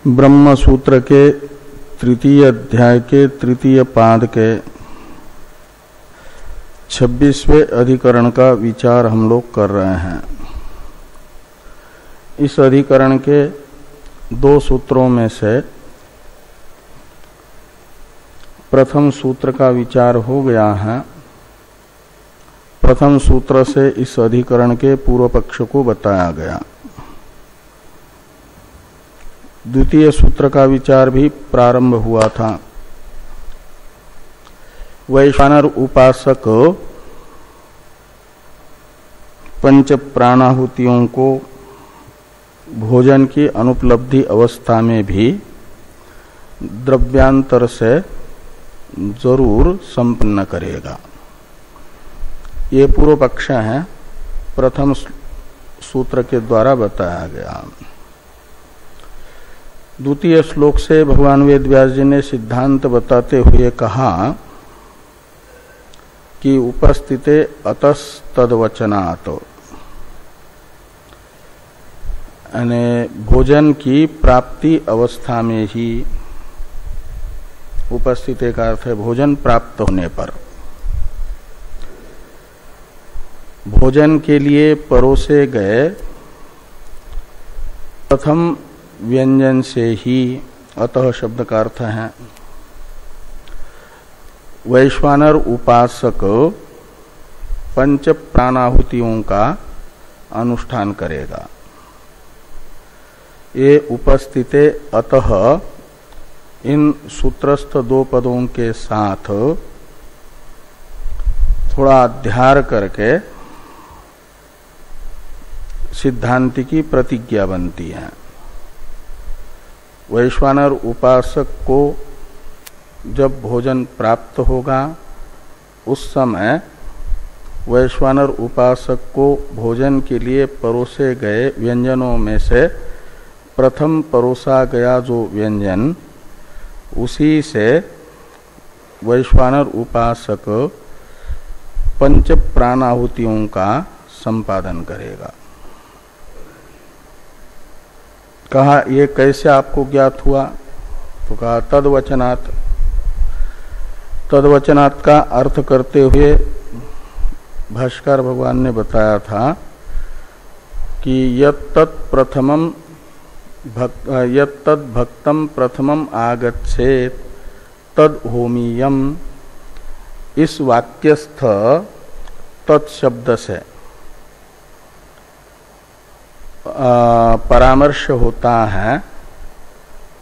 ब्रह्म सूत्र के तृतीय अध्याय के तृतीय पाद के 26वें अधिकरण का विचार हम लोग कर रहे हैं। इस अधिकरण के दो सूत्रों में से प्रथम सूत्र का विचार हो गया है। प्रथम सूत्र से इस अधिकरण के पूर्व पक्ष को बताया गया। द्वितीय सूत्र का विचार भी प्रारंभ हुआ था। वैश्वानर उपासक पंच प्राणाहुतियों को भोजन की अनुपलब्धि अवस्था में भी द्रव्यांतर से जरूर संपन्न करेगा। ये पूर्व पक्ष है, प्रथम सूत्र के द्वारा बताया गया। द्वितीय श्लोक से भगवान वेद व्यास जी ने सिद्धांत बताते हुए कहा कि उपस्थिते अतस्तद्वचनात्, यानी भोजन की प्राप्ति अवस्था में ही, उपस्थिति का अर्थ है भोजन प्राप्त होने पर, भोजन के लिए परोसे गए प्रथम व्यंजन से ही, अतः शब्द का अर्थ है वैश्वानर उपासक पंच प्राणाहुतियों का अनुष्ठान करेगा। ये उपस्थिते अतः इन सूत्रस्थ दो पदों के साथ थोड़ा अध्यार करके सिद्धांति की प्रतिज्ञा बनती है। वैश्वानर उपासक को जब भोजन प्राप्त होगा उस समय वैश्वानर उपासक को भोजन के लिए परोसे गए व्यंजनों में से प्रथम परोसा गया जो व्यंजन, उसी से वैश्वानर उपासक पंच प्राणाहुतियों का संपादन करेगा। कहा ये कैसे आपको ज्ञात हुआ? तो कहा तद्वचनात्। तद्वचनात् का अर्थ करते हुए भाष्कर भगवान ने बताया था कि यत्तद् भक्तम प्रथमम आगच्छेत् तद होमीयम, इस वाक्यस्थ तत्शब्द से परामर्श होता है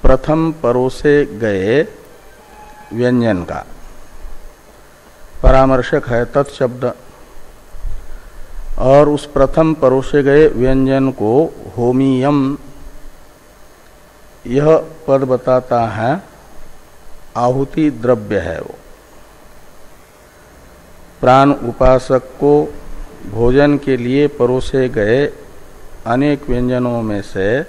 प्रथम परोसे गए व्यंजन का। परामर्शक है तत्शब्द, और उस प्रथम परोसे गए व्यंजन को होमीयम, यह पद बताता है आहुति द्रव्य है। वो प्राण उपासक को भोजन के लिए परोसे गए अनेक व्यंजनों में से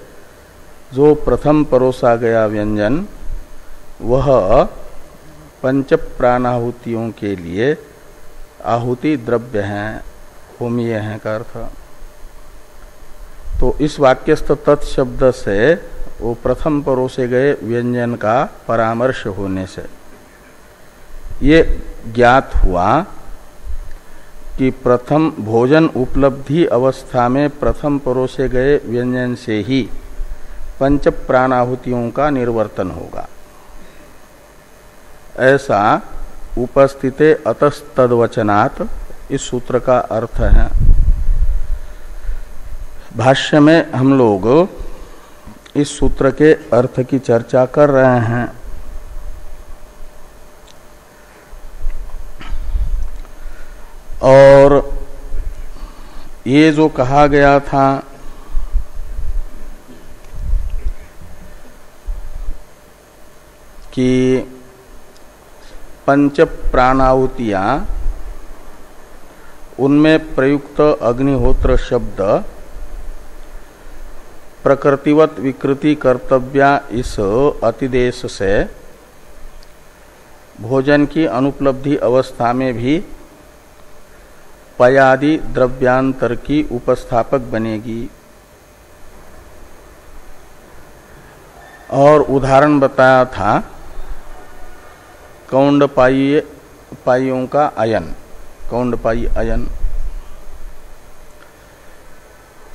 जो प्रथम परोसा गया व्यंजन, वह पंच प्राणाहुतियों के लिए आहुति द्रव्य हैं, होमीय हैं का अर्थ। तो इस वाक्यस्थ तत्शब्द से वो प्रथम परोसे गए व्यंजन का परामर्श होने से ये ज्ञात हुआ कि प्रथम भोजन उपलब्धि अवस्था में प्रथम परोसे गए व्यंजन से ही पंच प्राणाहुतियों का निर्वर्तन होगा। ऐसा उपस्थिते अतस्तद्वचनात् इस सूत्र का अर्थ है। भाष्य में हम लोग इस सूत्र के अर्थ की चर्चा कर रहे हैं। और ये जो कहा गया था कि पंच प्राणाहुतियां, उनमें प्रयुक्त अग्निहोत्र शब्द प्रकृतिवत विकृति कर्तव्या, इस अतिदेश से भोजन की अनुपलब्धि अवस्था में भी पयादि द्रव्यांतर की उपस्थापक बनेगी। और उदाहरण बताया था कौंडपाइयों का अयन, कौंडपाई अयन।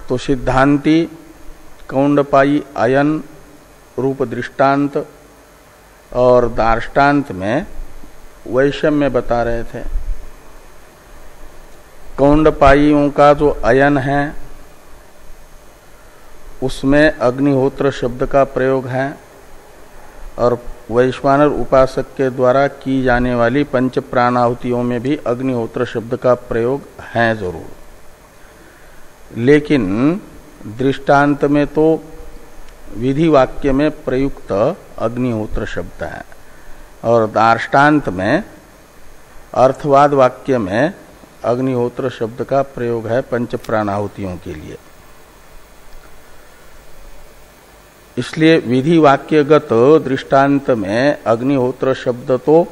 तो सिद्धांती कौंडपाई अयन रूप दृष्टांत और दार्ष्टान्त में वैषम्य बता रहे थे। कौंडपाइयों का जो अयन है उसमें अग्निहोत्र शब्द का प्रयोग है और वैश्वानर उपासक के द्वारा की जाने वाली पंच प्राणाहुतियों में भी अग्निहोत्र शब्द का प्रयोग है जरूर, लेकिन दृष्टांत में तो विधि वाक्य में प्रयुक्त अग्निहोत्र शब्द है और दार्ष्टान्त में अर्थवाद वाक्य में अग्निहोत्र शब्द का प्रयोग है पंच प्राणाहुतियों के लिए। इसलिए विधि वाक्यगत दृष्टांत में अग्निहोत्र शब्द तो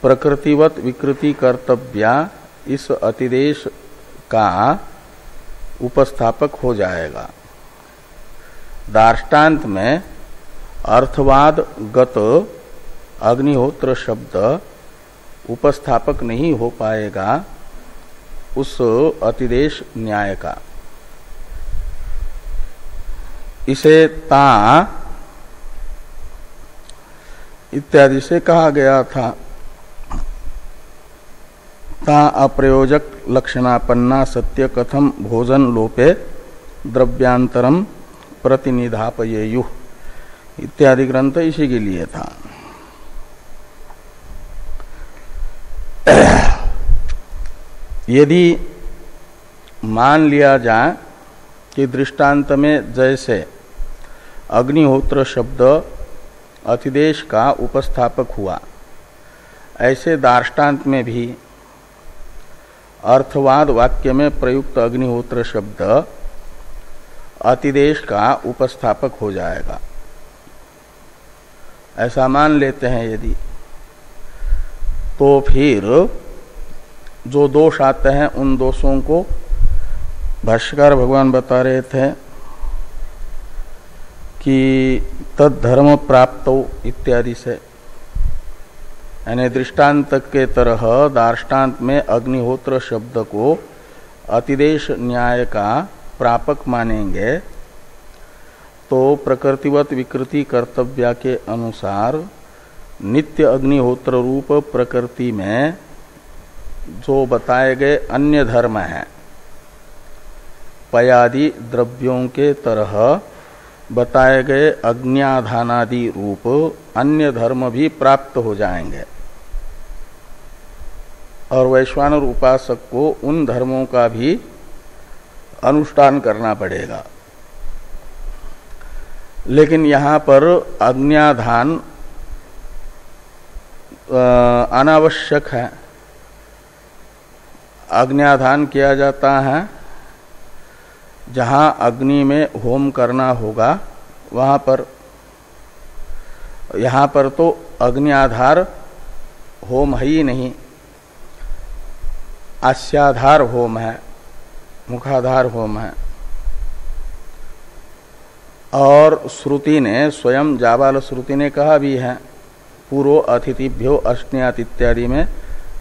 प्रकृतिवत विकृति कर्तव्या इस अतिदेश का उपस्थापक हो जाएगा। दार्ष्टान्त में अर्थवाद गत अग्निहोत्र शब्द उपस्थापक नहीं हो पाएगा उस अतिदेश न्याय का। इसे ता इत्यादि से कहा गया था। ता अप्रयोजक लक्षणापन्ना सत्य कथम भोजन लोपे द्रव्यांतरम प्रतिनिधापयेयु इत्यादि ग्रंथ इसी के लिए था। यदि मान लिया जाए कि दृष्टांत में जैसे अग्निहोत्र शब्द अतिदेश का उपस्थापक हुआ, ऐसे दार्ष्टान्त में भी अर्थवाद वाक्य में प्रयुक्त अग्निहोत्र शब्द अतिदेश का उपस्थापक हो जाएगा। ऐसा मान लेते हैं यदि, तो फिर जो दोष आते हैं उन दोषों को भाष्यकार भगवान बता रहे थे कि तद्धर्म प्राप्तो इत्यादि से, यानी दृष्टांत के तरह दार्ष्टान्त में अग्निहोत्र शब्द को अतिदेश न्याय का प्रापक मानेंगे तो प्रकृतिवत विकृति कर्तव्या के अनुसार नित्य अग्निहोत्र रूप प्रकृति में जो बताए गए अन्य धर्म हैं, पयादि द्रव्यों के तरह बताए गए अग्न्याधानादि रूप अन्य धर्म भी प्राप्त हो जाएंगे और वैश्वानर उपासक को उन धर्मों का भी अनुष्ठान करना पड़ेगा। लेकिन यहाँ पर अग्न्याधान अनावश्यक है। अग्न्याधान किया जाता है जहां अग्नि में होम करना होगा वहां पर। यहां पर तो अग्न्याधार होम है ही नहीं, आस्याधार होम है, मुखाधार होम है। और श्रुति ने स्वयं जाबाल श्रुति ने कहा भी है, पूर्व अतिथिभ्यो अश्नियात इत्यादि में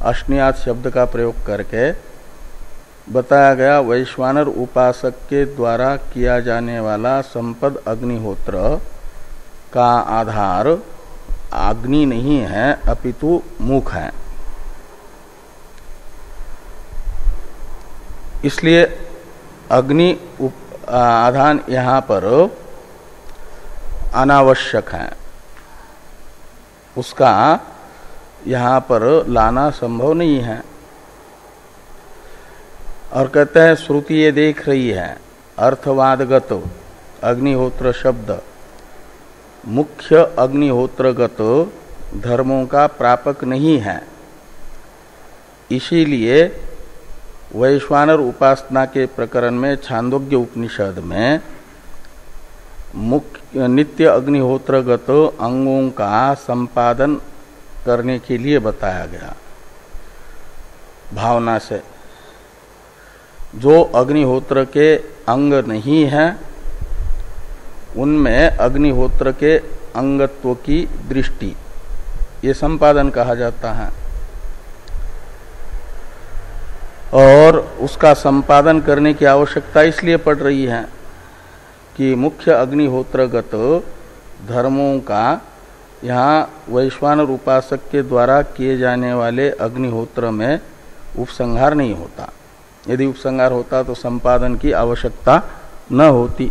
अश्नियात शब्द का प्रयोग करके बताया गया वैश्वानर उपासक के द्वारा किया जाने वाला संपद अग्निहोत्र का आधार अग्नि नहीं है अपितु मुख है। इसलिए अग्नि आधान यहाँ पर अनावश्यक है, उसका यहाँ पर लाना संभव नहीं है। और कहते हैं श्रुति ये देख रही है अर्थवादगत अग्निहोत्र शब्द मुख्य अग्निहोत्रगत धर्मों का प्रापक नहीं है, इसीलिए वैश्वानर उपासना के प्रकरण में छांदोग्य उपनिषद में मुख्य नित्य अग्निहोत्रगत अंगों का संपादन करने के लिए बताया गया भावना से। जो अग्निहोत्र के अंग नहीं है उनमें अग्निहोत्र के अंगत्व की दृष्टि, ये संपादन कहा जाता है। और उसका संपादन करने की आवश्यकता इसलिए पड़ रही है कि मुख्य अग्निहोत्रगत धर्मों का यहाँ वैश्वानर उपासक के द्वारा किए जाने वाले अग्निहोत्र में उपसंहार नहीं होता। यदि उपसंहार होता तो संपादन की आवश्यकता न होती।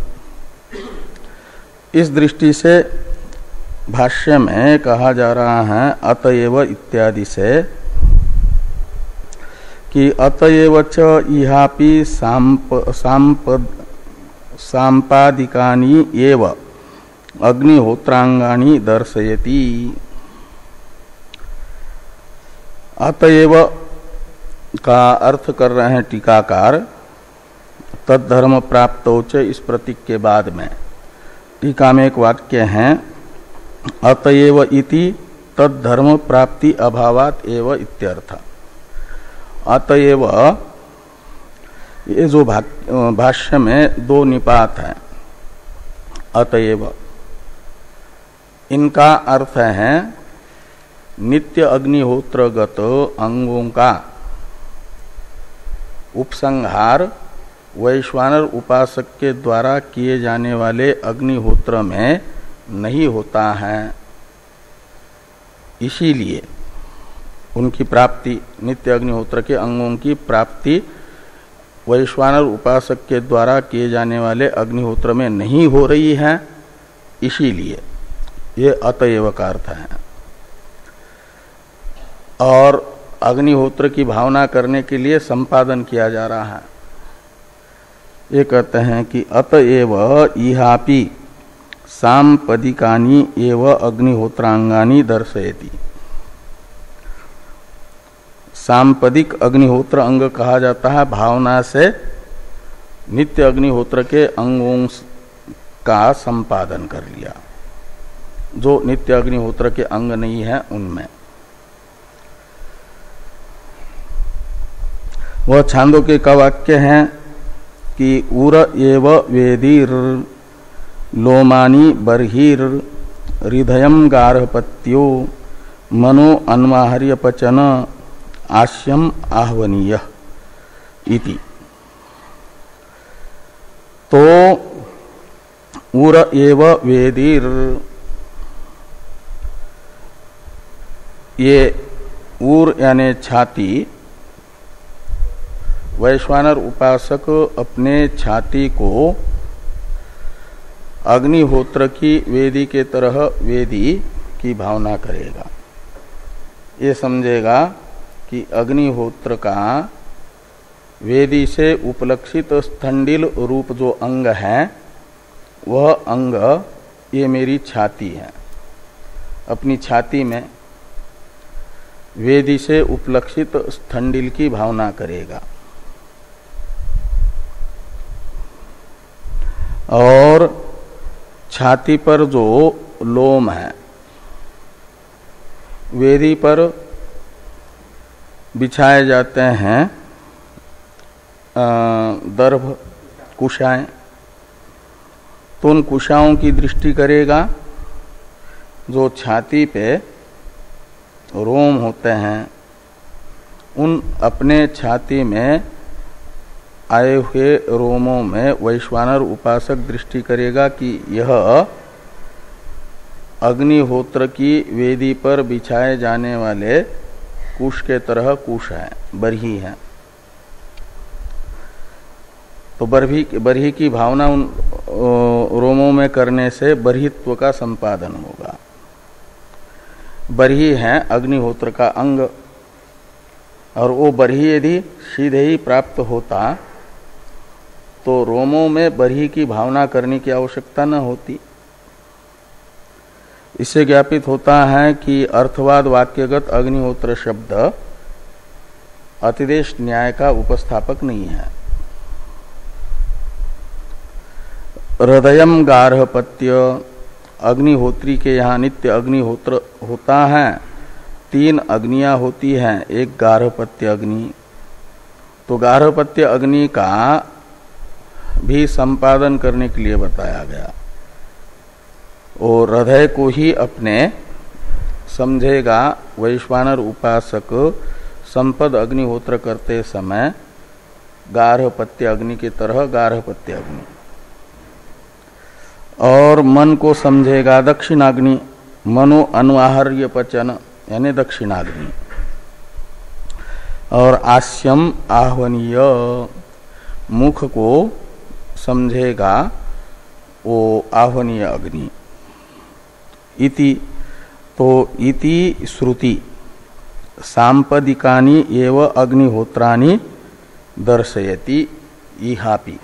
इस दृष्टि से भाष्य में कहा जा रहा है अतएव इत्यादि से कि अतएव च इहापि सांपादिकानि एव अग्निहोत्रांगानि दर्शयति। अतएव का अर्थ कर रहे हैं टीकाकार तद्धर्म प्राप्तो च, इस प्रतीक के बाद में टीका में एक वाक्य है अतएव इति तद्धर्म प्राप्ति अभावात एव इत्यर्थ। अतएव ये जो भाष्य में दो निपात है, अतएव इनका अर्थ है नित्य अग्निहोत्रगत अंगों का उपसंहार वैश्वानर उपासक के द्वारा किए जाने वाले अग्निहोत्र में नहीं होता है। इसीलिए उनकी प्राप्ति, नित्य अग्निहोत्र के अंगों की प्राप्ति वैश्वानर उपासक के द्वारा किए जाने वाले अग्निहोत्र में नहीं हो रही है। इसीलिए ये अतएव का अर्थ है। और अग्निहोत्र की भावना करने के लिए संपादन किया जा रहा है। ये कहते हैं कि अतएव इहापि सांपदिकानि एव अग्निहोत्रांगानि दर्शयति। सांपदिक अग्निहोत्र अंग कहा जाता है भावना से नित्य अग्निहोत्र के अंगों का संपादन कर लिया, जो नित्य अग्निहोत्र के अंग नहीं है उनमें। वह छांदोग्य का वाक्य है कि उर एव वेदीर लोमानी बर्हीर हृदयम गार्हपत्यो मनो अन्वाहर्य पचन आस्यम आह्वनीय इति। तो उर एव वेदीर, ये उर यानी छाती, वैश्वानर उपासक अपने छाती को अग्निहोत्र की वेदी के तरह वेदी की भावना करेगा। ये समझेगा कि अग्निहोत्र का वेदी से उपलक्षित स्थंडिल रूप जो अंग है वह अंग ये मेरी छाती है। अपनी छाती में वेदी से उपलक्षित स्थंडिल की भावना करेगा। और छाती पर जो लोम है, वेदी पर बिछाए जाते हैं दर्भ कुशाएं, तो उन कुशाओं की दृष्टि करेगा। जो छाती पे रोम होते हैं उन अपने छाती में आए हुए रोमों में वैश्वानर उपासक दृष्टि करेगा कि यह अग्निहोत्र की वेदी पर बिछाए जाने वाले कुश के तरह कुश है, बरही है। तो बरही की भावना उन रोमों में करने से बरहित्व का संपादन होगा। बरही है अग्निहोत्र का अंग, और वो बरही यदि सीधे ही प्राप्त होता तो रोमों में बरही की भावना करने की आवश्यकता न होती। इससे ज्ञापित होता है कि अर्थवाद वाक्यगत अग्निहोत्र शब्द अतिदेश न्याय का उपस्थापक नहीं है। हृदयम गार्हपत्य, अग्निहोत्री के यहाँ नित्य अग्निहोत्र होता है। 3 अग्नियां होती हैं, एक गार्हपत्य अग्नि। तो गार्हपत्य अग्नि का भी संपादन करने के लिए बताया गया और हृदय को ही अपने समझेगा वैश्वानर उपासक संपद अग्निहोत्र करते समय गार्हपत्य अग्नि की तरह गार्हपत्य अग्नि, और मन को समझेगा दक्षिणाग्नि, मनो अनुआहार्य पचन यानी दक्षिणाग्नि, और आस्यम आह्वनीय मुख को समझेगा वो आह्वनीय अग्नि। इति तो इति श्रुति सांपदिकानि एव अग्निहोत्राणि दर्शयति इहापि।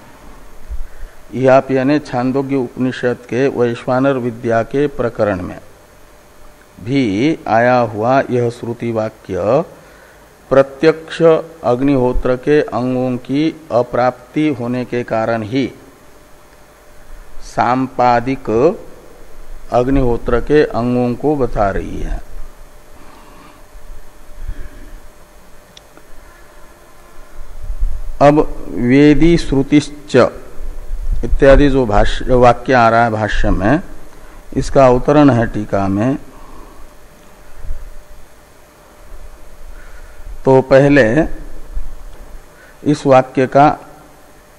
इहापि यानी छांदोग्य उपनिषद के वैश्वानर विद्या के प्रकरण में भी आया हुआ यह श्रुति वाक्य प्रत्यक्ष अग्निहोत्र के अंगों की अप्राप्ति होने के कारण ही सांपादिक अग्निहोत्र के अंगों को बता रही है। अब वेदी श्रुतिश्च इत्यादि जो वाक्य आ रहा है भाष्य में, इसका अवतरण है टीका में। तो पहले इस वाक्य का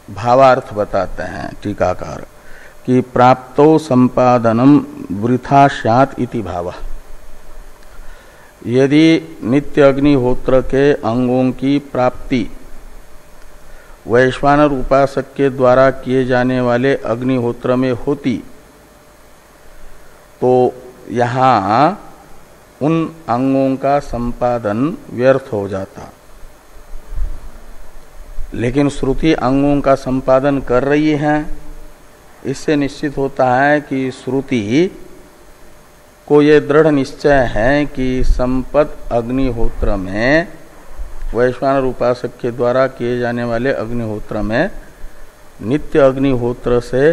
भावार्थ बताते हैं टीकाकार कि प्राप्तो संपादनम वृथा स्यात् इति भावः। यदि नित्य अग्निहोत्र के अंगों की प्राप्ति वैश्वानर उपासक के द्वारा किए जाने वाले अग्निहोत्र में होती तो यहाँ उन अंगों का संपादन व्यर्थ हो जाता। लेकिन श्रुति अंगों का संपादन कर रही है, इससे निश्चित होता है कि श्रुति को ये दृढ़ निश्चय है कि संपद अग्निहोत्र में वैश्वानर उपासक के द्वारा किए जाने वाले अग्निहोत्र में नित्य अग्निहोत्र से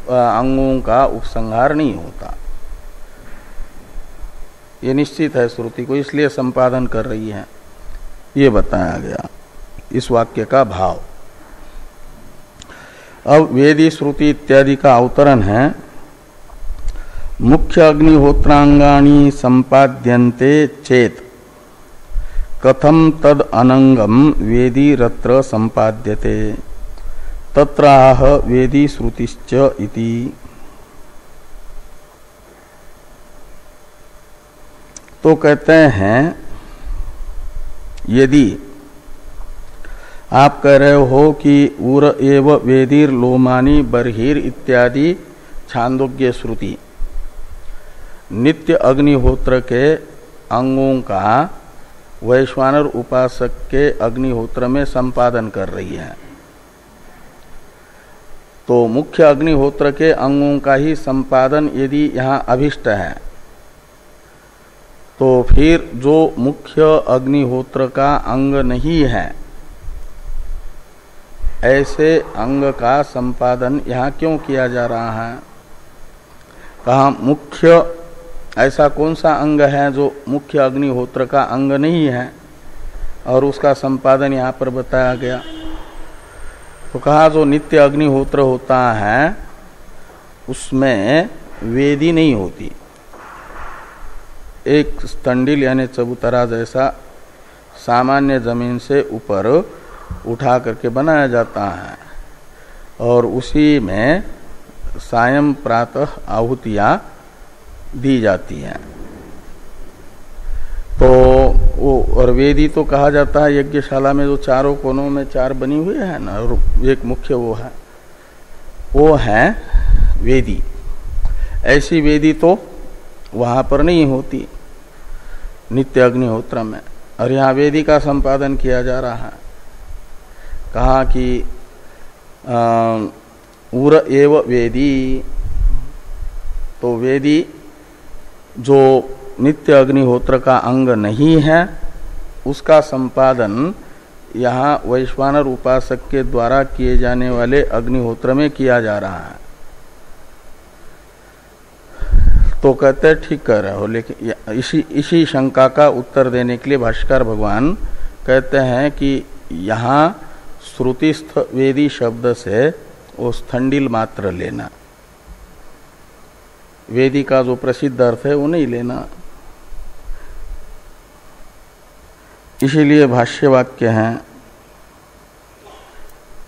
अंगों का उपसंहार नहीं होता। ये निश्चित है श्रुति को, इसलिए संपादन कर रही है। ये बताया गया इस वाक्य का भाव। अब वेदी श्रुति इत्यादि का अवतरण है। मुख्य अग्निहोत्रांगानि संपाद्यन्ते चेत कथम तद अनंगम वेदी रत्र संपाद्यते तत्राह वेदी श्रुतिश्च इति। तो कहते हैं यदि आप कह रहे हो कि उर एव वेदीर लोमानी बर्हिर इत्यादि छांदोग्य श्रुति नित्य अग्निहोत्र के अंगों का वैश्वानर उपासक के अग्निहोत्र में संपादन कर रही है, तो मुख्य अग्निहोत्र के अंगों का ही संपादन यदि यहाँ अभिष्ट है तो फिर जो मुख्य अग्निहोत्र का अंग नहीं है ऐसे अंग का संपादन यहाँ क्यों किया जा रहा है? कहा मुख्य ऐसा कौन सा अंग है जो मुख्य अग्निहोत्र का अंग नहीं है और उसका संपादन यहाँ पर बताया गया? तो कहा जो नित्य अग्निहोत्र होता है उसमें वेदी नहीं होती, एक स्तंडिल यानी चबूतरा जैसा सामान्य जमीन से ऊपर उठा करके बनाया जाता है और उसी में सायं प्रातः आहुतियां दी जाती हैं। तो वो और वेदी तो कहा जाता है यज्ञशाला में जो चारों कोनों में चार बनी हुई है ना, और एक मुख्य वो है वेदी। ऐसी वेदी तो वहां पर नहीं होती नित्य अग्निहोत्र में, और यहाँ वेदी का संपादन किया जा रहा है। कहा कि उर एव वेदी, तो वेदी जो नित्य अग्निहोत्र का अंग नहीं है उसका संपादन यहाँ वैश्वानर उपासक के द्वारा किए जाने वाले अग्निहोत्र में किया जा रहा है। तो कहते ठीक कह रहे हो, लेकिन इसी शंका का उत्तर देने के लिए भाष्कर भगवान कहते हैं कि यहाँ श्रुतिस्थ वेदी शब्द से वो स्थंडिल मात्र लेना, वेदी का जो प्रसिद्ध अर्थ है वो नहीं लेना। इसीलिए भाष्य वाक्य है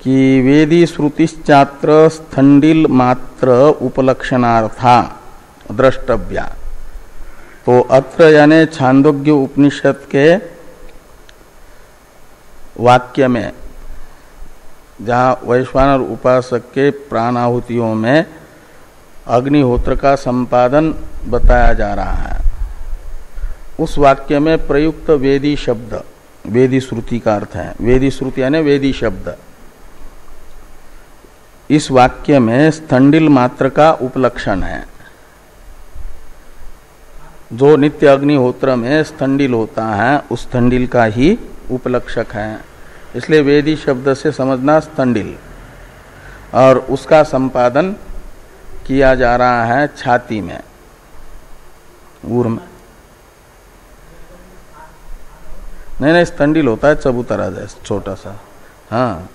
कि वेदी श्रुतिश्चात्र स्थंडिल मात्र उपलक्षणार्था द्रष्टव्या। तो अत्र यानी छांदोग्य उपनिषद के वाक्य में जहाँ वैश्वानर उपासक के प्राणाहुतियों में अग्निहोत्र का संपादन बताया जा रहा है, उस वाक्य में प्रयुक्त वेदी शब्द, वेदी श्रुति का अर्थ है, वेदी श्रुति यानी वेदी शब्द, इस वाक्य में स्थंडिल मात्र का उपलक्षण है। जो नित्य अग्निहोत्र में स्थंडिल होता है उस स्थंडिल का ही उपलक्षक है, इसलिए वेदी शब्द से समझना स्थंडिल। और उसका संपादन किया जा रहा है छाती में, ऊर में। नहीं, स्थंडिल होता है चबूतरा जैसा छोटा सा। हाँ,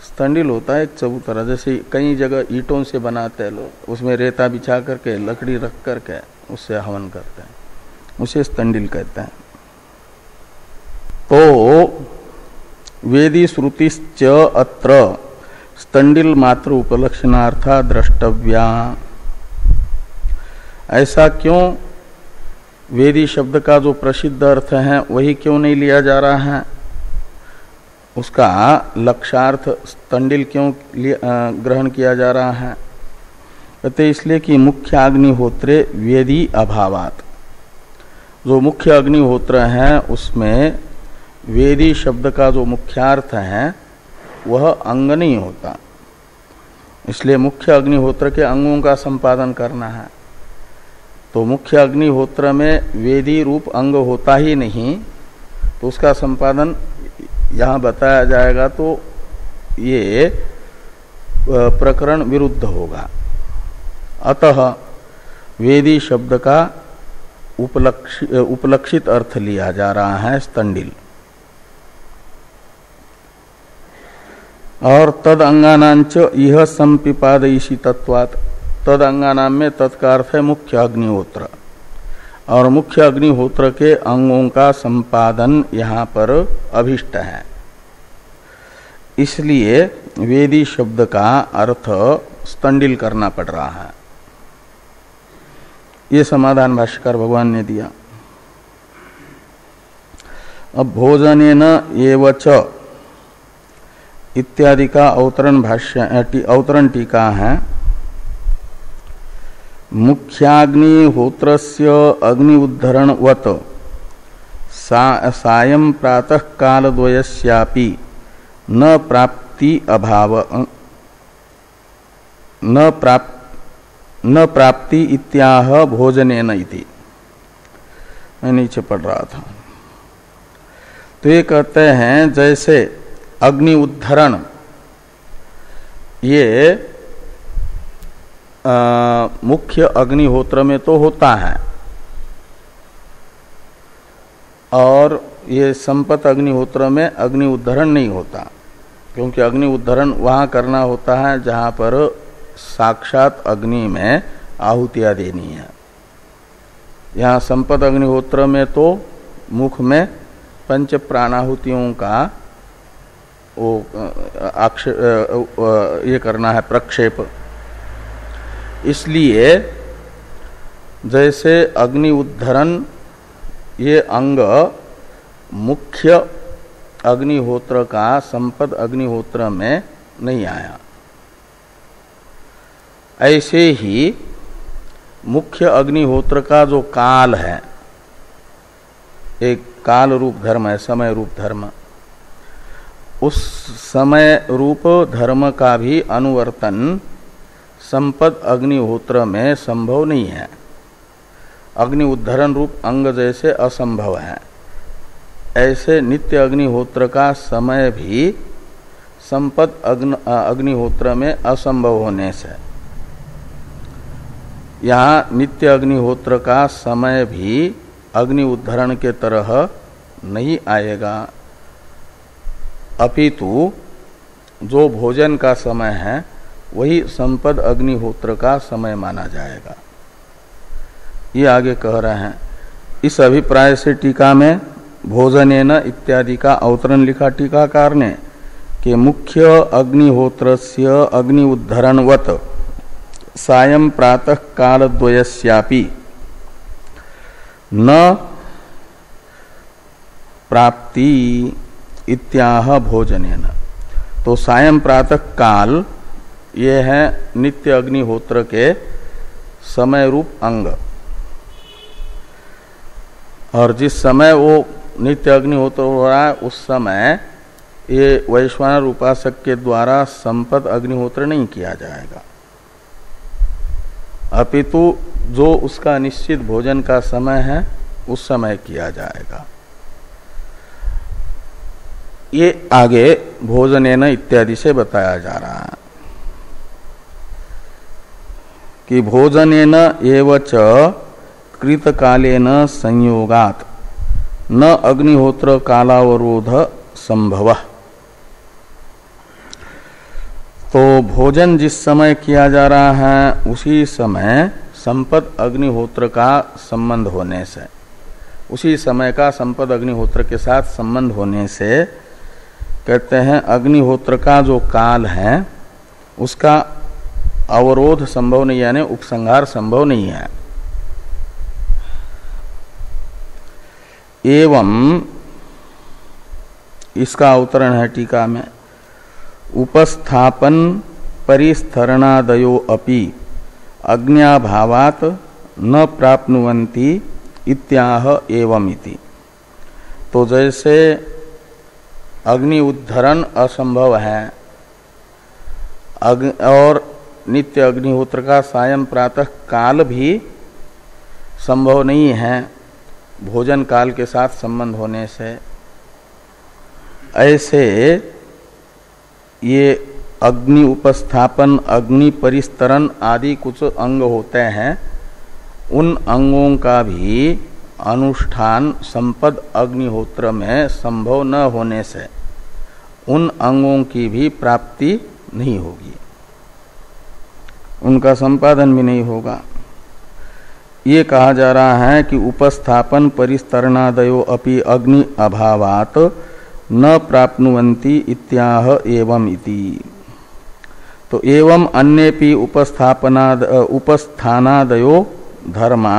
स्थंडिल होता है एक चबूतरा, जैसे कई जगह ईंटों से बनाते हैं लोग, उसमें रेता बिछा करके लकड़ी रख करके उससे हवन करते हैं, उसे स्थंडिल कहते हैं। तो वेदी श्रुतिश्च अत्र स्थंडिल मात्र उपलक्षणार्था द्रष्टव्या। ऐसा क्यों वेदी शब्द का जो प्रसिद्ध अर्थ है वही क्यों नहीं लिया जा रहा है? उसका लक्षार्थ स्थंडिल क्यों ग्रहण किया जा रहा है? कहते इसलिए कि मुख्य अग्निहोत्रे वेदी अभावात। जो मुख्य अग्निहोत्र है उसमें वेदी शब्द का जो मुख्यार्थ है वह अंग नहीं होता, इसलिए मुख्य अग्निहोत्र के अंगों का संपादन करना है। तो मुख्य अग्निहोत्र में वेदी रूप अंग होता ही नहीं, तो उसका संपादन यहाँ बताया जाएगा तो ये प्रकरण विरुद्ध होगा। अतः वेदी शब्द का उपलक्षित अर्थ लिया जा रहा है स्थंडिल। और तद अंगानांच यह संपिपादयिषी तत्वात्। तद अंगानाम में तत्का अर्थ है मुख्य अग्निहोत्र, और मुख्य अग्निहोत्र के अंगों का संपादन यहाँ पर अभिष्ट है, इसलिए वेदी शब्द का अर्थ स्थंडिल करना पड़ रहा है। ये समाधान भाष्यकार भगवान ने दिया। अब भोजनेन एवच इत्यादि का अवतरण टीका है। मुख्याग्निहोत्रस्य अग्नि उद्धरणवत सायं प्रातः कालद्वयस्यापि न प्राप्ति अभाव न प्राप्ति इत्याह भोजनेन इति। मैं नीचे पढ़ रहा था। तो ये कहते हैं जैसे अग्नि उद्धरण ये मुख्य अग्निहोत्र में तो होता है, और ये संपत अग्निहोत्र में अग्नि उद्धरण नहीं होता, क्योंकि अग्नि उद्धरण वहाँ करना होता है जहाँ पर साक्षात अग्नि में आहुतियाँ देनी है। यहाँ संपत अग्निहोत्र में तो मुख में पंच प्राणाहुतियों का ये करना है प्रक्षेप। इसलिए जैसे अग्नि उद्धरण ये अंग मुख्य अग्निहोत्र का संपद अग्निहोत्र में नहीं आया, ऐसे ही मुख्य अग्निहोत्र का जो काल है, एक काल रूप धर्म है, समय रूप धर्म, उस समय रूप धर्म का भी अनुवर्तन संपद अग्निहोत्र में संभव नहीं है। अग्नि उद्धरण रूप अंग जैसे असंभव है, ऐसे नित्य अग्निहोत्र का समय भी संपद अग्निहोत्र में असंभव होने से यहाँ नित्य अग्निहोत्र का समय भी अग्नि उद्धरण के तरह नहीं आएगा, अपितु जो भोजन का समय है वही संपद अग्निहोत्र का समय माना जाएगा। ये आगे कह रहे हैं। इस अभिप्राय से टीका में भोजनेन इत्यादि का अवतरण लिखा टीकाकार ने कि मुख्य अग्निहोत्रस्य अग्नि उद्धरणवत सायं प्रातः कालद्वयस्यापि न प्राप्ति इत्याह भोजनेन। तो सायं प्रातः काल ये है नित्य अग्निहोत्र के समय रूप अंग, और जिस समय वो नित्य अग्निहोत्र हो रहा है उस समय ये वैश्वानर उपासक के द्वारा संपद अग्निहोत्र नहीं किया जाएगा, अपितु जो उसका निश्चित भोजन का समय है उस समय किया जाएगा। ये आगे भोजनेन इत्यादि से बताया जा रहा है कि भोजनेन एवच कृतकालेन संयोगात न अग्निहोत्र कालावरोध संभव। तो भोजन जिस समय किया जा रहा है उसी समय संपद अग्निहोत्र का संबंध होने से, उसी समय का संपद अग्निहोत्र के साथ संबंध होने से कहते हैं अग्निहोत्र का जो काल है उसका अवरोध संभव नहीं, यानी उपसंहार संभव नहीं है। एवं इसका अवतरण है टीका में, उपस्थापन परिस्थरणादयो अपि अग्न्याभावात न प्राप्नुवन्ति इत्याह एवमिति। तो जैसे अग्नि उद्धरण असंभव है और नित्य अग्निहोत्र का सायं प्रातः काल भी संभव नहीं है भोजन काल के साथ संबंध होने से, ऐसे ये अग्नि उपस्थापन अग्नि परिस्तरण आदि कुछ अंग होते हैं, उन अंगों का भी अनुष्ठान संपद अग्निहोत्र में संभव न होने से उन अंगों की भी प्राप्ति नहीं होगी, उनका संपादन भी नहीं होगा। ये कहा जा रहा है कि उपस्थापन परिस्तरणादयो अपि अग्नि अभावात न प्राप्नुवन्ति इत्याह एवं इति। तो एवं अन्येपि उपस्थानादयो धर्मा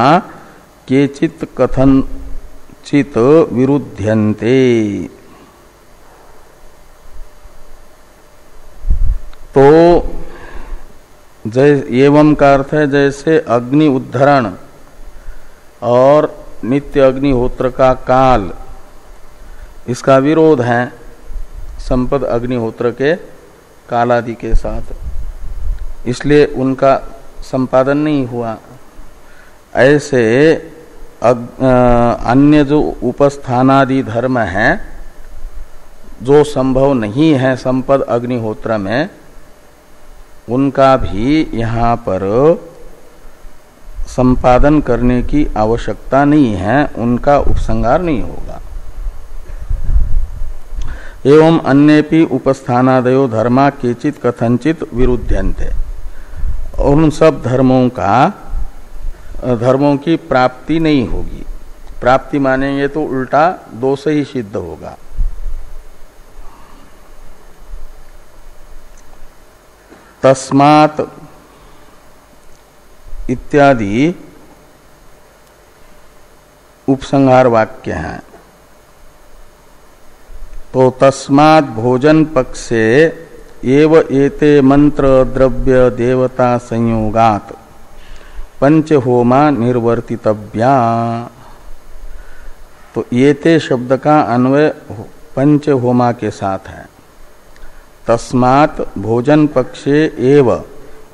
केचित् कथनचित् विरुध्यन्ते। तो एवं का अर्थ है जैसे अग्नि उद्धरण और नित्य अग्निहोत्र का काल, इसका विरोध है संपद अग्निहोत्र के कालादि के साथ, इसलिए उनका संपादन नहीं हुआ। ऐसे अन्य जो उपस्थानादि धर्म हैं जो संभव नहीं है संपद अग्निहोत्र में, उनका भी यहाँ पर संपादन करने की आवश्यकता नहीं है, उनका उपसंहार नहीं होगा। एवं अन्येपि उपस्थानादयो धर्मा केचित् कथनचित् विरुध्यन्ते। और उन सब धर्मों की प्राप्ति नहीं होगी। प्राप्ति मानेंगे तो उल्टा दोष ही सिद्ध होगा। तस्मात् इत्यादि उपसंहार वाक्य हैं। तो तस्मात् भोजन पक्षे एव एते मंत्र द्रव्य देवता संयोगात पंचहोमा निर्वर्तितव्या। तो एते शब्द का अन्वय पंचहोमा के साथ है। तस्मात् भोजन पक्षे एव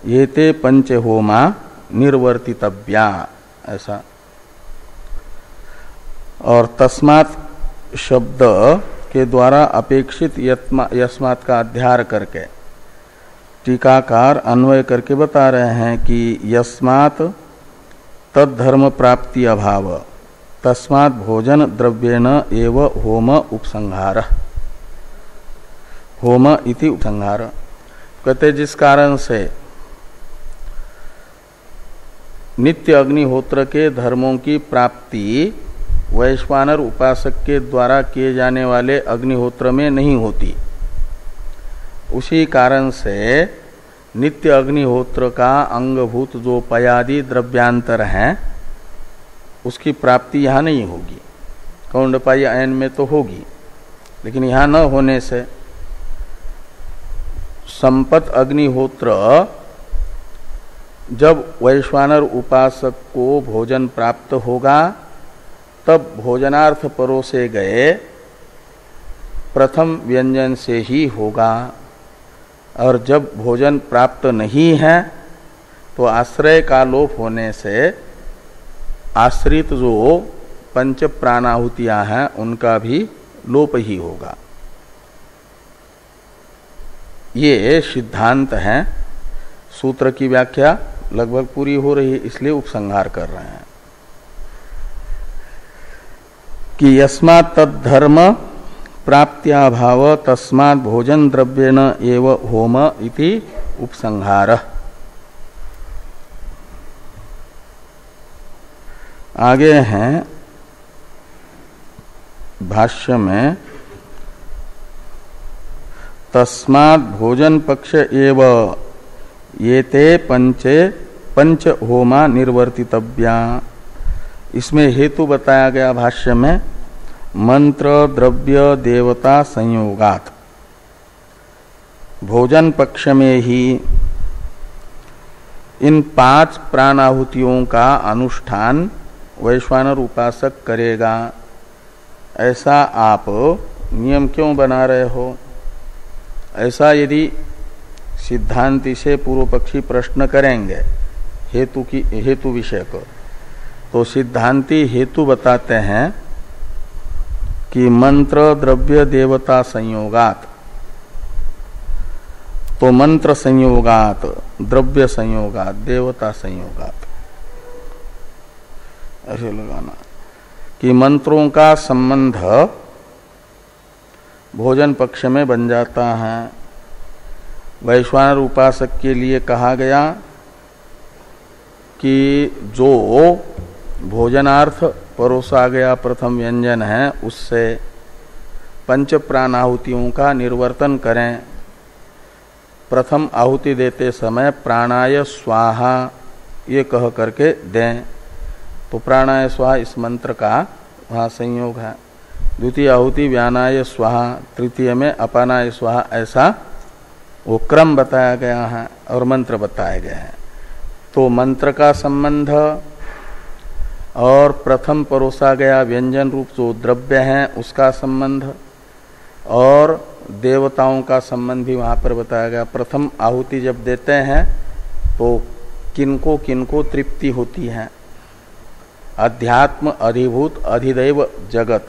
एते पंचहोमा निर्वर्तितव्या, ऐसा। और तस्मात् शब्द के द्वारा अपेक्षित यस्मात् का अध्यार करके टीकाकार अन्वय करके बता रहे हैं कि यस्मात् तद्धर्म प्राप्ति अभाव तस्मात् भोजन द्रव्येण एव होम उपसंहार। होम इति उपसंहार। कहते जिस कारण से नित्य अग्निहोत्र के धर्मों की प्राप्ति वैश्वानर उपासक के द्वारा किए जाने वाले अग्निहोत्र में नहीं होती, उसी कारण से नित्य अग्निहोत्र का अंगभूत जो पयादि द्रव्यांतर है उसकी प्राप्ति यहाँ नहीं होगी। कौंडपाई अयन में तो होगी, लेकिन यहाँ न होने से संपत अग्निहोत्र जब वैश्वानर उपासक को भोजन प्राप्त होगा तब भोजनार्थ परोसे गए प्रथम व्यंजन से ही होगा, और जब भोजन प्राप्त नहीं है तो आश्रय का लोप होने से आश्रित जो पंच प्राणाहुतियां हैं उनका भी लोप ही होगा। ये सिद्धांत है। सूत्र की व्याख्या लगभग पूरी हो रही है, इसलिए उपसंहार कर रहे हैं कि यस्मात् तद्धर्म प्राप्त्याभाव तस्मात् भोजन द्रव्येन एव होम इति उपसंहार। आगे हैं भाष्य में तस्मात् भोजन पक्ष एव येते पंच होमा निर्वर्तितव्या। इसमें हेतु बताया गया भाष्य में मंत्र द्रव्य देवता संयोगात। भोजन पक्ष में ही इन 5 प्राणाहुतियों का अनुष्ठान वैश्वानर उपासक करेगा, ऐसा आप नियम क्यों बना रहे हो? ऐसा यदि सिद्धांति से पूर्व पक्षी प्रश्न करेंगे हेतु विषय को, तो सिद्धांति हेतु बताते हैं कि मंत्र द्रव्य देवता संयोगात, तो मंत्र संयोगात, द्रव्य संयोगात, देवता संयोगात, ऐसे लगाना कि मंत्रों का संबंध भोजन पक्ष में बन जाता है। वैश्वानर उपासक के लिए कहा गया कि जो भोजनार्थ परोसा गया प्रथम व्यंजन है उससे पंच प्राणाहुतियों का निर्वर्तन करें। प्रथम आहुति देते समय प्राणाय स्वाहा ये कह करके दें, तो प्राणाय स्वाहा इस मंत्र का वहाँ संयोग है। द्वितीय आहुति व्यानाय स्वाहा, तृतीय में अपानाय स्वाहा, ऐसा वो क्रम बताया गया है और मंत्र बताए गए हैं। तो मंत्र का संबंध और प्रथम परोसा गया व्यंजन रूप जो द्रव्य है उसका संबंध और देवताओं का संबंध भी वहाँ पर बताया गया। प्रथम आहुति जब देते हैं तो किनको किनको तृप्ति होती है? अध्यात्म अधिभूत अधिदैव जगत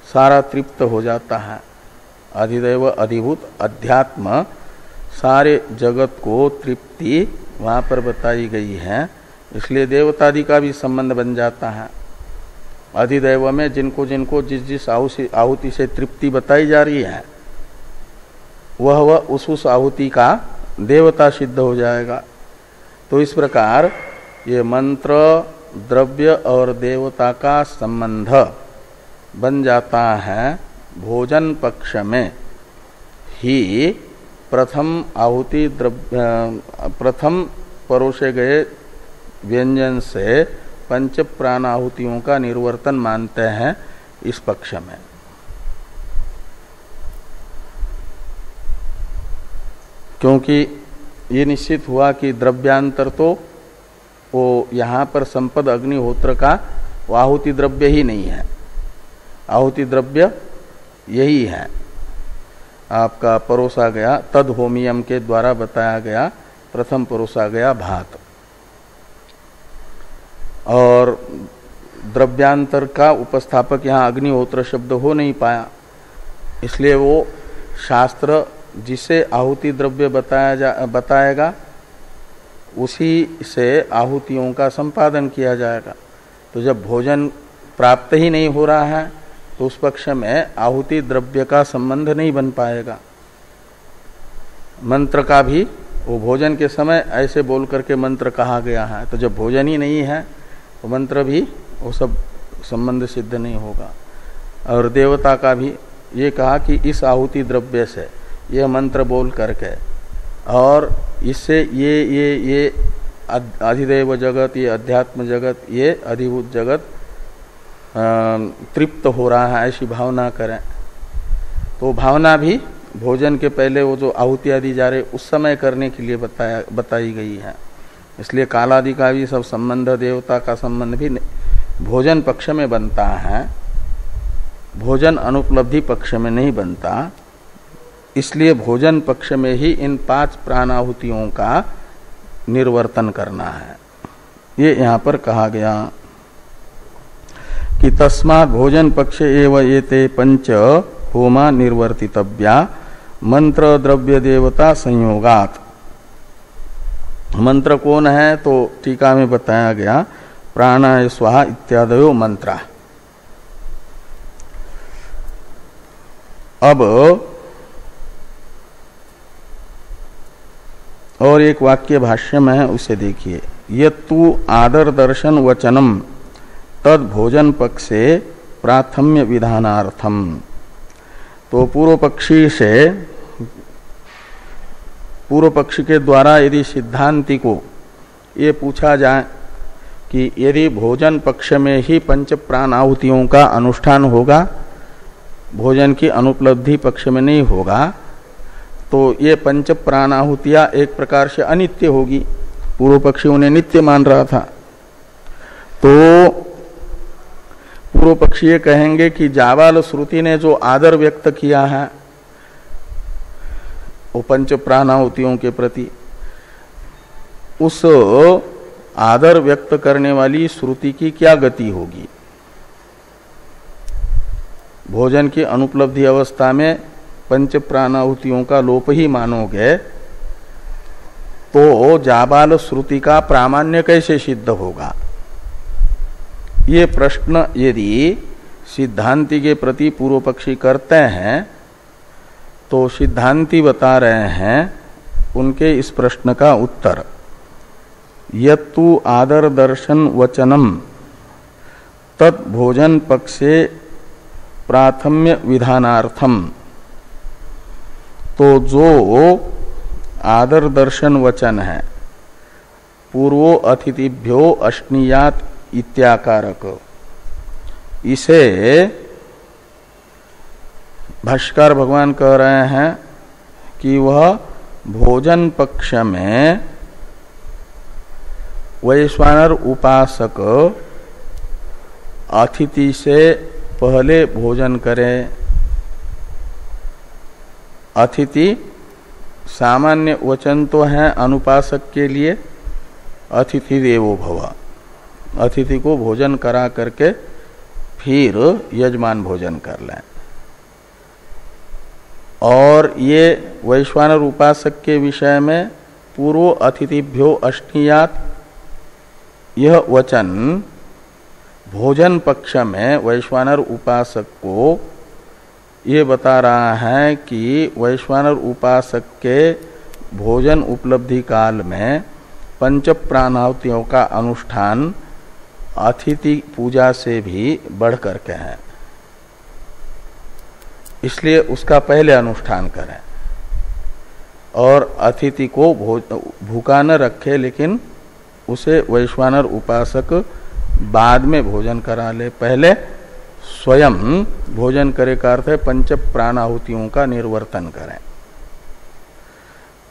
सारा तृप्त हो जाता है। अधिदैव अधिभूत अध्यात्म सारे जगत को तृप्ति वहाँ पर बताई गई है, इसलिए देवतादि का भी संबंध बन जाता है। अधिदैव में जिनको जिनको जिस जिस आहुति से तृप्ति बताई जा रही है वह उस आहुति का देवता सिद्ध हो जाएगा। तो इस प्रकार ये मंत्र द्रव्य और देवता का संबंध बन जाता है भोजन पक्ष में ही। प्रथम आहुति प्रथम परोसे गए व्यंजन से पंच प्राणाहुतियों का निर्वर्तन मानते हैं इस पक्ष में। क्योंकि ये निश्चित हुआ कि द्रव्यांतर तो वो यहाँ पर संपद अग्निहोत्र का आहुति द्रव्य ही नहीं है। आहुति द्रव्य यही है आपका परोसा गया तद होमियम के द्वारा बताया गया प्रथम परोसा गया भात। और द्रव्यांतर का उपस्थापक यहाँ अग्निहोत्र शब्द हो नहीं पाया, इसलिए वो शास्त्र जिसे आहुति द्रव्य बताएगा उसी से आहुतियों का संपादन किया जाएगा। तो जब भोजन प्राप्त ही नहीं हो रहा है तो उस पक्ष में आहुति द्रव्य का संबंध नहीं बन पाएगा। मंत्र का भी वो भोजन के समय ऐसे बोल करके मंत्र कहा गया है, तो जब भोजन ही नहीं है तो मंत्र भी वो सब संबंध सिद्ध नहीं होगा। और देवता का भी ये कहा कि इस आहुति द्रव्य से ये मंत्र बोल करके और इससे ये अधिदेव जगत, ये अध्यात्म जगत, ये अधिभूत जगत तृप्त हो रहा है, ऐसी भावना करें। तो भावना भी भोजन के पहले वो जो आहुतियाँ दी जा रही उस समय करने के लिए बताई गई है। इसलिए कालादि का भी सब संबंध, देवता का संबंध भी भोजन पक्ष में बनता है, भोजन अनुपलब्धि पक्ष में नहीं बनता। इसलिए भोजन पक्ष में ही इन 5 प्राणाहुतियों का निर्वर्तन करना है। ये यहाँ पर कहा गया कि तस्मात् भोजन पक्षे एव एते 5 होमा निर्वर्तितव्या मंत्र द्रव्य देवता संयोगात। मंत्र कौन है तो टीका में बताया गया प्राणाय स्वाहा इत्यादयो मंत्रा। अब और एक वाक्य भाष्य में है, उसे देखिए। यत्तु आदर दर्शन वचनम तद भोजन पक्षे प्राथम्य विधानार्थम। तो पूर्व पक्षी के द्वारा यदि सिद्धांति को ये पूछा जाए कि यदि भोजन पक्ष में ही 5 प्राणाहुतियों का अनुष्ठान होगा, भोजन की अनुपलब्धि पक्ष में नहीं होगा, तो ये 5 प्राणाहुतियां एक प्रकार से अनित्य होगी। पूर्व पक्षी उन्हें नित्य मान रहा था। तो पूर्व पक्षी ये कहेंगे कि जाबाल श्रुति ने जो आदर व्यक्त किया है वो 5 प्राणाहुतियों के प्रति, उस आदर व्यक्त करने वाली श्रुति की क्या गति होगी? भोजन की अनुपलब्धि अवस्था में 5 प्राणाहुतियों का लोप ही मानोगे तो जाबाल श्रुति का प्रामाण्य कैसे सिद्ध होगा? ये प्रश्न यदि सिद्धांति के प्रति पूर्व पक्षी करते हैं तो सिद्धांति बता रहे हैं उनके इस प्रश्न का उत्तर। यत्तु आदर दर्शन वचनम तत् भोजन पक्षे प्राथम्य विधानार्थम। तो जो आदर दर्शन वचन है पूर्वो अतिथिभ्यो अश्नीयात इत्याकारक, इसे भाष्यकार भगवान कह रहे हैं कि वह भोजन पक्ष में वैश्वानर उपासक अतिथि से पहले भोजन करे। अतिथि सामान्य वचन तो है अनुपासक के लिए, अतिथि देवो भव, अतिथि को भोजन करा करके फिर यजमान भोजन कर लें। और ये वैश्वानर उपासक के विषय में पूर्व अतिथिभ्यो अश्नीयात, यह वचन भोजन पक्ष में वैश्वानर उपासक को ये बता रहा है कि वैश्वानर उपासक के भोजन उपलब्धि काल में 5 प्राणाहुतियों का अनुष्ठान अतिथि पूजा से भी बढ़ करके है, इसलिए उसका पहले अनुष्ठान करें और अतिथि को भूखा न रखे, लेकिन उसे वैश्वानर उपासक बाद में भोजन करा ले, पहले स्वयं भोजन करे का अर्थ है 5 प्राणाहुतियों का निर्वर्तन करें।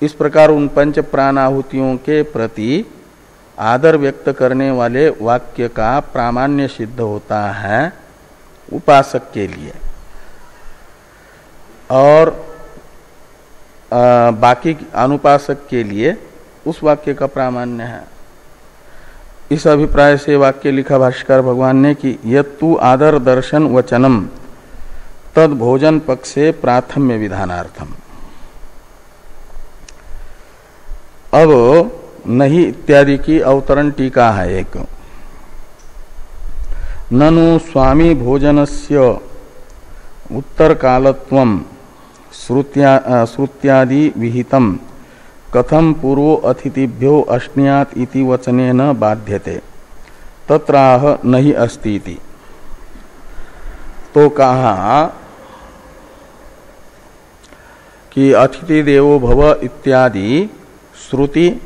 इस प्रकार उन 5 प्राणाहुतियों के प्रति आदर व्यक्त करने वाले वाक्य का प्रामाण्य सिद्ध होता है उपासक के लिए, और बाकी अनुपासक के लिए उस वाक्य का प्रामाण्य है। इस अभिप्राय से वाक्य लिखा भाष्यकार भगवान ने कि यत्तु आदर दर्शन वचनम तद भोजन पक्षे प्राथम्य विधानार्थम। अब नहीं इत्यादि की अवतरण टीका है एक। ननु स्वामी भोजनस्य उत्तर कालत्वम श्रुत्यादि विहितम कथम पूर्वो अतिथिभ्यो अश्नियात इति वचनेन बाध्यते तत्राह नहीं अस्ति इति। तो कहा कि अतिथि देवो भव इत्यादि श्रुति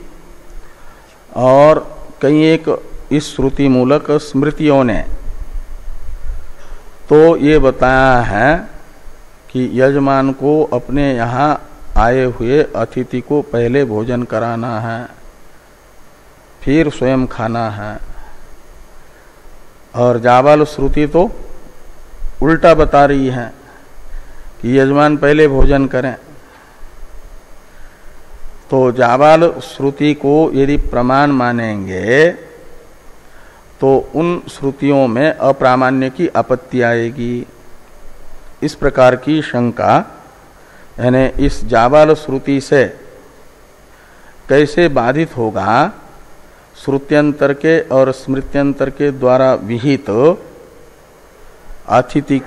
और कई एक इस श्रुति मूलक स्मृतियों ने तो ये बताया है कि यजमान को अपने यहाँ आए हुए अतिथि को पहले भोजन कराना है, फिर स्वयं खाना है। और जाबाल श्रुति तो उल्टा बता रही है कि यजमान पहले भोजन करें। तो जाबाल श्रुति को यदि प्रमाण मानेंगे तो उन श्रुतियों में अप्रामाण्य की आपत्ति आएगी। इस प्रकार की शंका यानी इस जाबाल श्रुति से कैसे बाधित होगा श्रुत्यंतर के और स्मृत्यंतर के द्वारा विहित अतिथि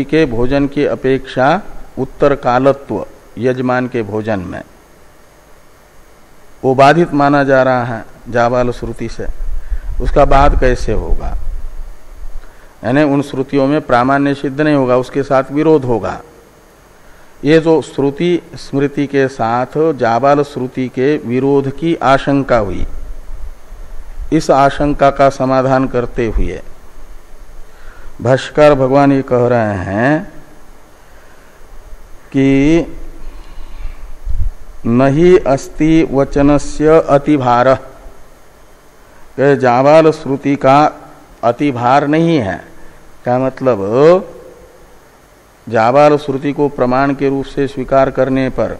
के भोजन की अपेक्षा उत्तर कालत्व यजमान के भोजन में वो बाधित माना जा रहा है जाबाल श्रुति से, उसका बाद कैसे होगा? यानी उन श्रुतियों में प्रामाण्य सिद्ध नहीं होगा, उसके साथ विरोध होगा। ये जो श्रुति स्मृति के साथ जाबाल श्रुति के विरोध की आशंका हुई, इस आशंका का समाधान करते हुए भाष्यकार भगवान ये कह रहे हैं कि नहीं अस्ति वचनस्य अतिभार, जाबाल श्रुति का अतिभार नहीं है। क्या मतलब? जाबाल श्रुति को प्रमाण के रूप से स्वीकार करने पर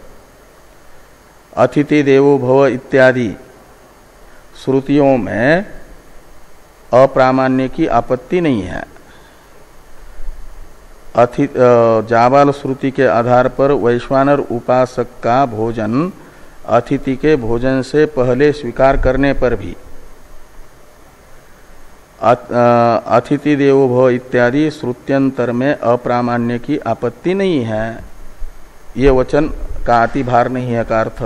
अतिथि देवो भव इत्यादि श्रुतियों में अप्रामाण्य की आपत्ति नहीं है। जाबाल श्रुति के आधार पर वैश्वानर उपासक का भोजन अतिथि के भोजन से पहले स्वीकार करने पर भी अतिथि देवो भव इत्यादि श्रुत्यंतर में अप्रामाण्य की आपत्ति नहीं है। ये वचन का अतिभार नहीं है का अर्थ।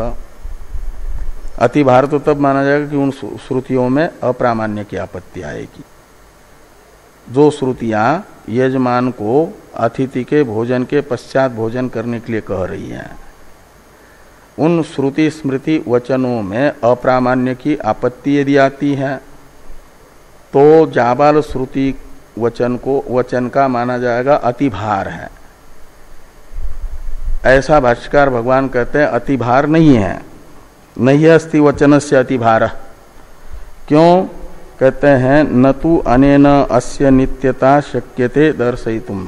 अतिभार तो तब माना जाएगा कि उन श्रुतियों में अप्रामाण्य की आपत्ति आएगी। जो श्रुतियां यजमान को अतिथि के भोजन के पश्चात भोजन करने के लिए कह रही हैं, उन श्रुति स्मृति वचनों में अप्रामाण्य की आपत्ति यदि आती है तो जाबाल श्रुति वचन का माना जाएगा अतिभार है। ऐसा भाष्यकार भगवान कहते हैं अतिभार नहीं है, नहीं अस्ति वचन से अतिभार। क्यों कहते हैं? न तु अनेन अस्य नित्यता शक्यते दर्शयितुम।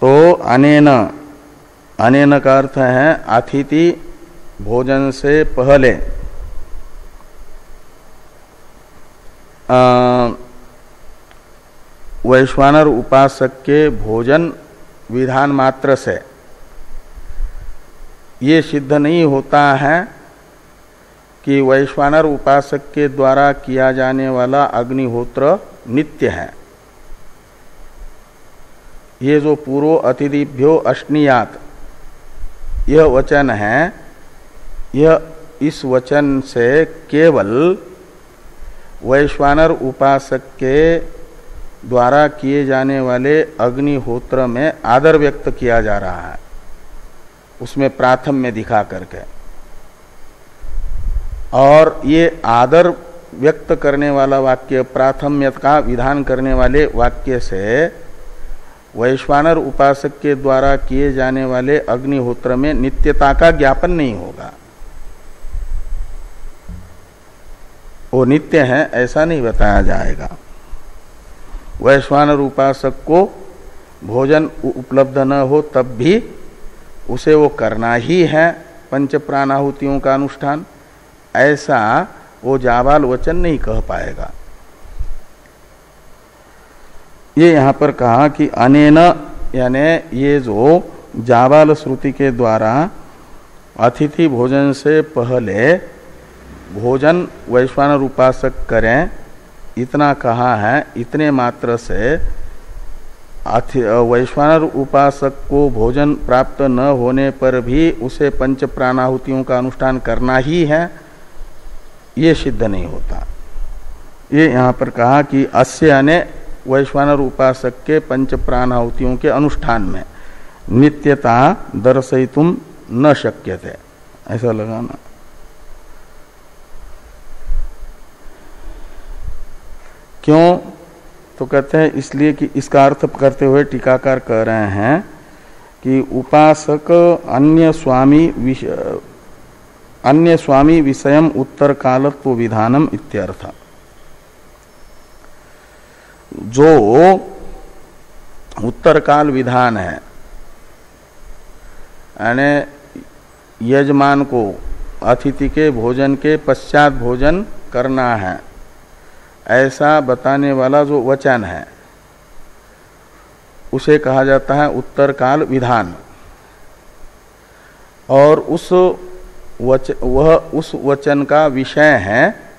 तो अनेन का अर्थ है अतिथि भोजन से पहले वैश्वानर उपासक के भोजन विधान मात्र से ये सिद्ध नहीं होता है कि वैश्वानर उपासक के द्वारा किया जाने वाला अग्निहोत्र नित्य है। ये जो पूर्व अतिथिभ्यो अश्नियात यह वचन है, यह इस वचन से केवल वैश्वानर उपासक के द्वारा किए जाने वाले अग्निहोत्र में आदर व्यक्त किया जा रहा है, उसमें प्राथम्य दिखा करके। और ये आदर व्यक्त करने वाला वाक्य, प्राथम्य का विधान करने वाले वाक्य से वैश्वानर उपासक के द्वारा किए जाने वाले अग्निहोत्र में नित्यता का ज्ञापन नहीं होगा। वो नित्य है ऐसा नहीं बताया जाएगा। वैश्वानर उपासक को भोजन उपलब्ध न हो तब भी उसे वो करना ही है पंच प्राणाहुतियों का अनुष्ठान, ऐसा वो जाबाल वचन नहीं कह पाएगा। ये यहाँ पर कहा कि अनेन यानी ये जो जाबाल श्रुति के द्वारा अतिथि भोजन से पहले भोजन वैश्वानर उपासक करें, इतना कहा है, इतने मात्र से वैश्वानर उपासक को भोजन प्राप्त न होने पर भी उसे पंच प्राणाहुतियों का अनुष्ठान करना ही है, ये सिद्ध नहीं होता। ये यहाँ पर कहा कि अस्य अने वैश्वानर उपासक के पंच प्राणाहुतियों के अनुष्ठान में नित्यता दर्शयितुम न शक्यते, ऐसा लगाना। क्यों? तो कहते हैं इसलिए कि इसका अर्थ करते हुए टीकाकार कह रहे हैं कि उपासक अन्य स्वामी विषयम उत्तर कालत्व विधानम इत्यर्थ। जो उत्तर काल विधान है, यानी यजमान को अतिथि के भोजन के पश्चात भोजन करना है, ऐसा बताने वाला जो वचन है उसे कहा जाता है उत्तर काल विधान। और उस वचन का विषय है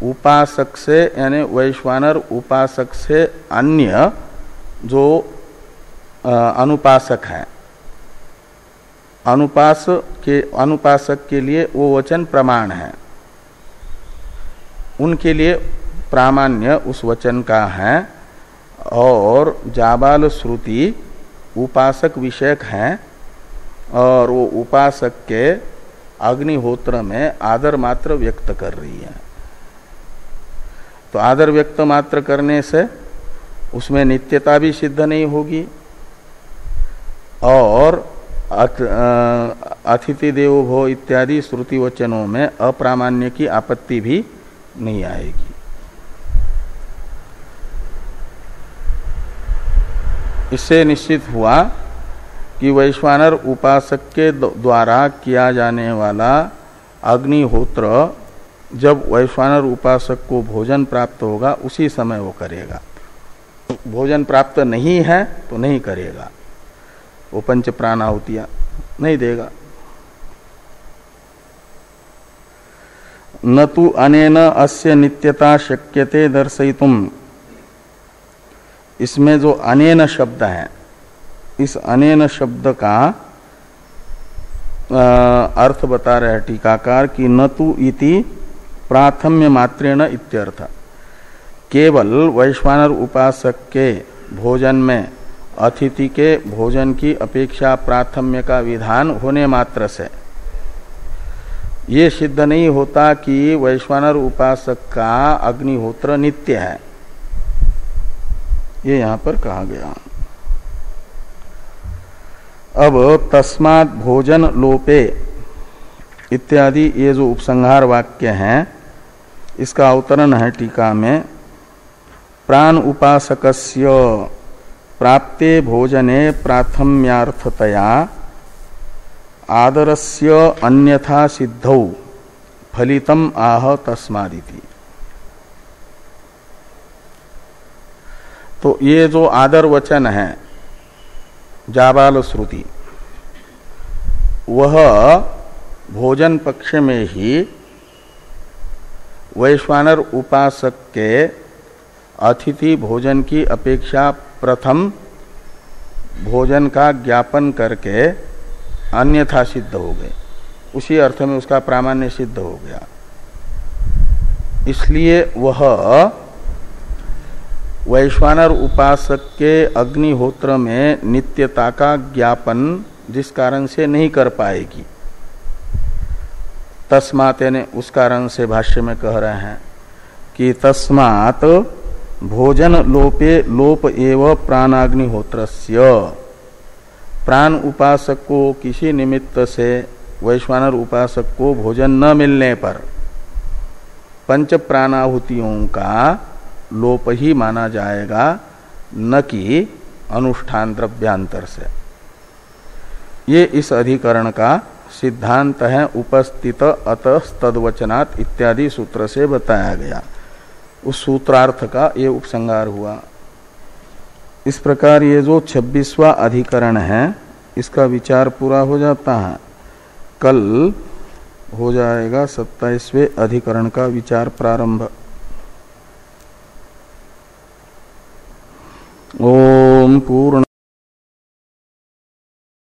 उपासक से, यानी वैश्वानर उपासक से अन्य जो अनुपासक हैं, अनुपासक के लिए वो वचन प्रमाण है, उनके लिए प्रामाण्य उस वचन का है। और जाबाल श्रुति उपासक विषयक है और वो उपासक के अग्निहोत्र में आदर मात्र व्यक्त कर रही है। तो आदर व्यक्त मात्र करने से उसमें नित्यता भी सिद्ध नहीं होगी और अतिथि देवो भव इत्यादि श्रुति वचनों में अप्रामाण्य की आपत्ति भी नहीं आएगी। इससे निश्चित हुआ कि वैश्वानर उपासक के द्वारा किया जाने वाला अग्निहोत्र जब वैश्वानर उपासक को भोजन प्राप्त होगा उसी समय वो करेगा। भोजन प्राप्त नहीं है तो नहीं करेगा, वो पंच प्राणाहुतियां नहीं देगा। न तु अनेन अस्य नित्यता शक्यते दर्शयितुम, इसमें जो अनेन शब्द है, इस अनेन शब्द का अर्थ बता रहे टीकाकार कि न तु इति प्राथम्य मात्रेण इत्यर्थ। केवल वैश्वानर उपासक के भोजन में अतिथि के भोजन की अपेक्षा प्राथम्य का विधान होने मात्र से ये सिद्ध नहीं होता कि वैश्वानर उपासक का अग्निहोत्र नित्य है। ये यहां पर कहा गया। अब तस्मात् भोजन लोपे इत्यादि ये जो उपसंहार वाक्य हैं, इसका अवतरण है टीका में। प्राण उपासकस्य प्राप्ते भोजने प्राथम्यार्थतया आदरस्य अन्यथा सिद्धौ फलितम आह तस्मादिति। तो ये जो आदर वचन है जाबाल श्रुति, वह भोजन पक्ष में ही वैश्वानर उपासक के अतिथि भोजन की अपेक्षा प्रथम भोजन का ज्ञापन करके अन्यथा सिद्ध हो गए, उसी अर्थ में उसका प्रामाण्य सिद्ध हो गया। इसलिए वह वैश्वानर उपासक के अग्निहोत्र में नित्यता का ज्ञापन जिस कारण से नहीं कर पाएगी, तस्मात् यानी उस कारण से भाष्य में कह रहे हैं कि तस्मात् भोजन लोपे लोप एव प्राणाग्निहोत्रस्य। प्राण उपासक को किसी निमित्त से वैश्वानर उपासक को भोजन न मिलने पर पंच प्राणाहुतियों का लोप ही माना जाएगा, न कि अनुष्ठान द्रव्यांतर से। ये इस अधिकरण का सिद्धांत है। उपस्थित अतस्तद्वचनात् इत्यादि सूत्र से बताया गया, उस सूत्रार्थ का ये उपसंहार हुआ। इस प्रकार ये जो 26वां अधिकरण है, इसका विचार पूरा हो जाता है। कल हो जाएगा 27वें अधिकरण का विचार प्रारंभ। ओम ओम पूर्ण